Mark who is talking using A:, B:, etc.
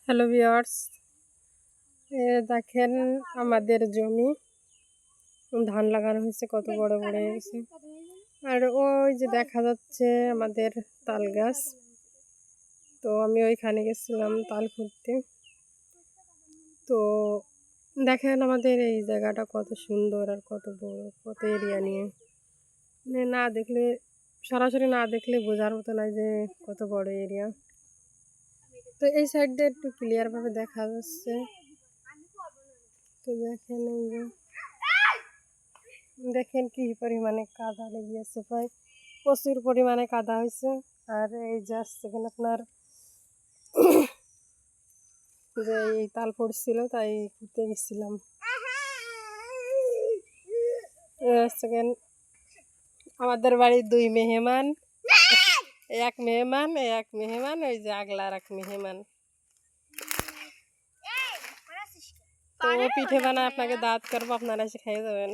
A: Hello viewers, দেখেন আমাদের জমি ধান লাগানো হয়েছে, কত বড় বড় হয়েছে। আর ওই যে দেখা যাচ্ছে আমাদের তাল গাছ। তো আমি ওইখানে গেছিলাম তাল খুঁড়তে। তো দেখেন আমাদের এই জায়গাটা কত সুন্দর আর কত বড়, কত এরিয়া নিয়ে। না দেখলে, সরাসরি না দেখলে বোঝার মতো নয় যে কত বড় এরিয়া। তো এই সাইডটা একটু ক্লিয়ার ভাবে দেখা যাচ্ছে। তো দেখেন এই যে দেখেন কি পরিমাণে কাদা লেগেছে, প্রায় প্রচুর পরিমাণে কাদা হয়েছে। আর এই যে এখানে আপনার যে এই তাল পড়ছিল তাই ঘুরতে গেছিলাম। সেকেন্ড আমাদের বাড়ির দুই মেহমান, এক মেহমান ওই যে আগলা আর এক মেহমান। তো পিঠে বানায় আপনাকে দাঁত করবো, আপনারা এসে খেয়ে যাবেন।